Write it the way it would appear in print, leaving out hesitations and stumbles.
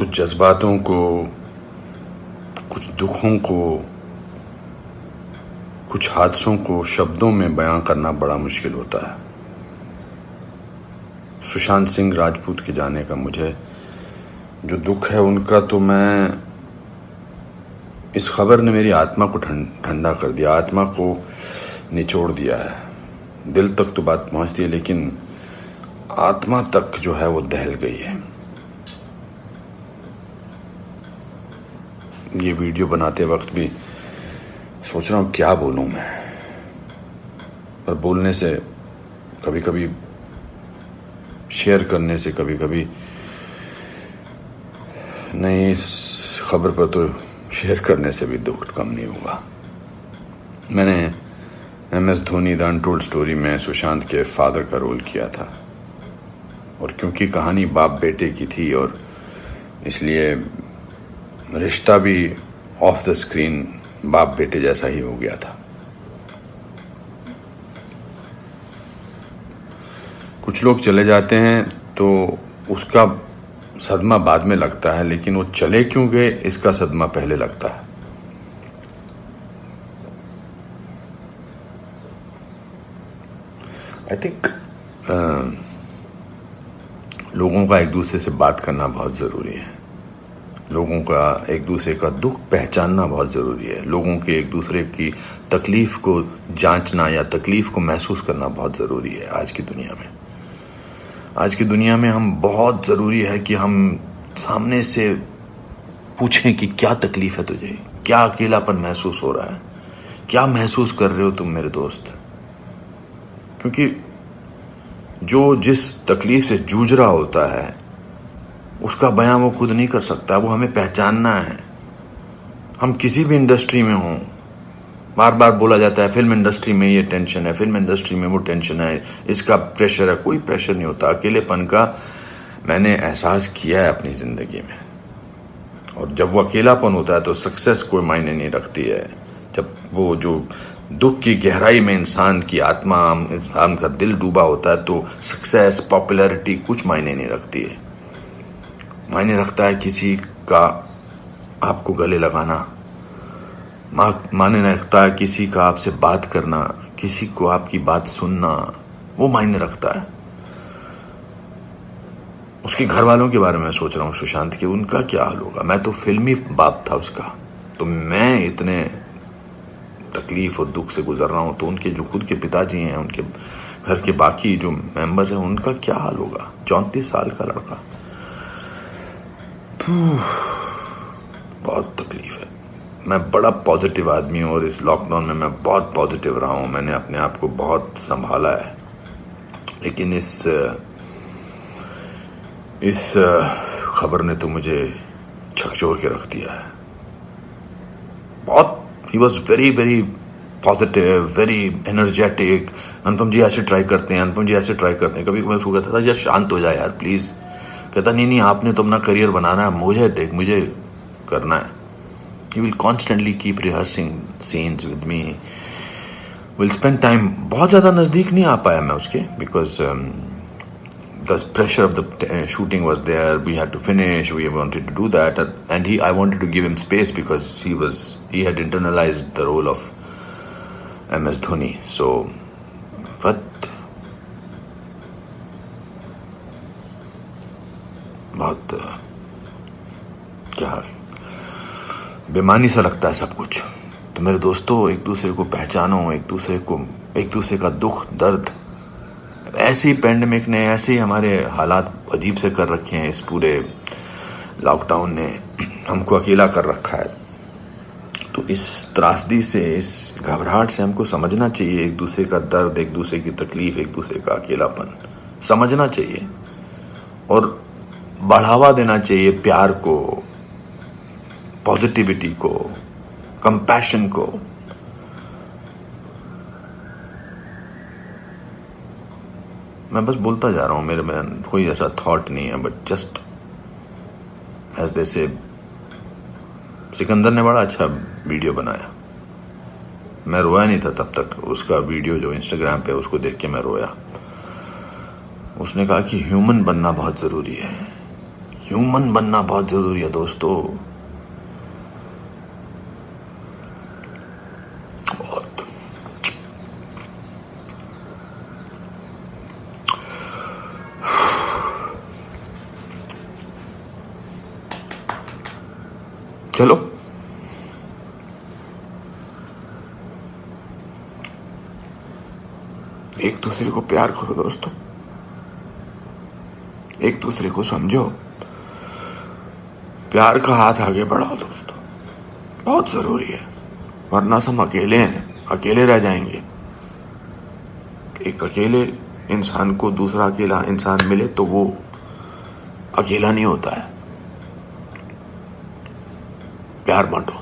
कुछ जज्बातों को, कुछ दुखों को, कुछ हादसों को शब्दों में बयां करना बड़ा मुश्किल होता है। सुशांत सिंह राजपूत के जाने का मुझे जो दुख है उनका, तो मैं इस खबर ने मेरी आत्मा को ठंडा कर दिया, आत्मा को निचोड़ दिया है। दिल तक तो बात पहुंचती है, लेकिन आत्मा तक जो है वो दहल गई है। ये वीडियो बनाते वक्त भी सोच रहा हूँ क्या बोलूँ मैं, पर बोलने से कभी कभी, शेयर करने से कभी कभी नहीं, इस खबर पर तो शेयर करने से भी दुख कम नहीं हुआ। मैंने MS Dhoni the untold story में सुशांत के फादर का रोल किया था, और क्योंकि कहानी बाप बेटे की थी और इसलिए रिश्ता भी ऑफ द स्क्रीन बाप बेटे जैसा ही हो गया था। कुछ लोग चले जाते हैं तो उसका सदमा बाद में लगता है, लेकिन वो चले क्यों गए इसका सदमा पहले लगता है। आई थिंक लोगों का एक दूसरे से बात करना बहुत ज़रूरी है। लोगों का एक दूसरे का दुख पहचानना बहुत ज़रूरी है। लोगों के एक दूसरे की तकलीफ़ को जांचना या तकलीफ़ को महसूस करना बहुत ज़रूरी है आज की दुनिया में। आज की दुनिया में हम बहुत ज़रूरी है कि हम सामने से पूछें कि क्या तकलीफ़ है तुझे, क्या अकेलापन महसूस हो रहा है, क्या महसूस कर रहे हो तुम मेरे दोस्त। क्योंकि जो जिस तकलीफ़ से जूझ रहा होता है उसका बयां वो खुद नहीं कर सकता, वो हमें पहचानना है। हम किसी भी इंडस्ट्री में हों, बार बार बोला जाता है फिल्म इंडस्ट्री में ये टेंशन है, फिल्म इंडस्ट्री में वो टेंशन है, इसका प्रेशर है। कोई प्रेशर नहीं होता। अकेलेपन का मैंने एहसास किया है अपनी ज़िंदगी में, और जब वो अकेलापन होता है तो सक्सेस कोई मायने नहीं रखती है। जब वो जो दुख की गहराई में इंसान की आत्मा, इंसान का दिल डूबा होता है, तो सक्सेस, पॉपुलैरिटी कुछ मायने नहीं रखती है। मायने रखता है किसी का आपको गले लगाना, मायने रखता है किसी का आपसे बात करना, किसी को आपकी बात सुनना, वो मायने रखता है। उसके घर वालों के बारे में सोच रहा हूँ, सुशांत के, उनका क्या हाल होगा। मैं तो फिल्मी बाप था उसका, तो मैं इतने तकलीफ और दुख से गुजर रहा हूँ, तो उनके जो खुद के पिताजी हैं, उनके घर के बाकी जो मेंबर्स हैं, उनका क्या हाल होगा। 34 साल का लड़का, बहुत तकलीफ है। मैं बड़ा पॉजिटिव आदमी हूँ, और इस लॉकडाउन में मैं बहुत पॉजिटिव रहा हूँ। मैंने अपने आप को बहुत संभाला है, लेकिन इस खबर ने तो मुझे झकझोर के रख दिया है। बहुत ही was very very positive, very energetic. Anupam ji ऐसे ट्राई करते हैं, अनुपम जी ऐसे ट्राई करते हैं। कभी मैं उसको कहता था यार शांत हो जाए यार प्लीज़। कहता नहीं आपने तो अपना करियर बनाना है, मुझे करना है। He will constantly keep rehearsing scenes with me, will spend time. बहुत ज़्यादा नज़दीक नहीं आ पाया मैं उसके, because the pressure of the shooting was there. We had to finish. We wanted to do that, and I wanted to give him space because he had internalized the role of MS Dhoni. So, but बहुत क्या बेमानी सा लगता है सब कुछ। तो मेरे दोस्तों, एक दूसरे को पहचानो, एक दूसरे का दुख दर्द। ऐसे ही पैंडेमिक ने, ऐसे ही हमारे हालात अजीब से कर रखे हैं। इस पूरे लॉकडाउन ने हमको अकेला कर रखा है। तो इस त्रासदी से, इस घबराहट से हमको समझना चाहिए एक दूसरे का दर्द, एक दूसरे की तकलीफ, एक दूसरे का अकेलापन समझना चाहिए, और बढ़ावा देना चाहिए प्यार को, पॉजिटिविटी को, कंपैशन को। मैं बस बोलता जा रहा हूँ, मेरे में कोई ऐसा थॉट नहीं है, बट जस्ट एज दे से। सिकंदर ने बड़ा अच्छा वीडियो बनाया, मैं रोया नहीं था तब तक। उसका वीडियो जो इंस्टाग्राम पे, उसको देख के मैं रोया। उसने कहा कि ह्यूमन बनना बहुत ज़रूरी है। ह्यूमन बनना बहुत जरूरी है दोस्तों। बहुत। चलो एक दूसरे को प्यार करो दोस्तों, एक दूसरे को समझो, प्यार का हाथ आगे बढ़ाओ दोस्तों, बहुत जरूरी है। वरना हम अकेले हैं, अकेले रह जाएंगे। एक अकेले इंसान को दूसरा अकेला इंसान मिले तो वो अकेला नहीं होता है। प्यार बांटो।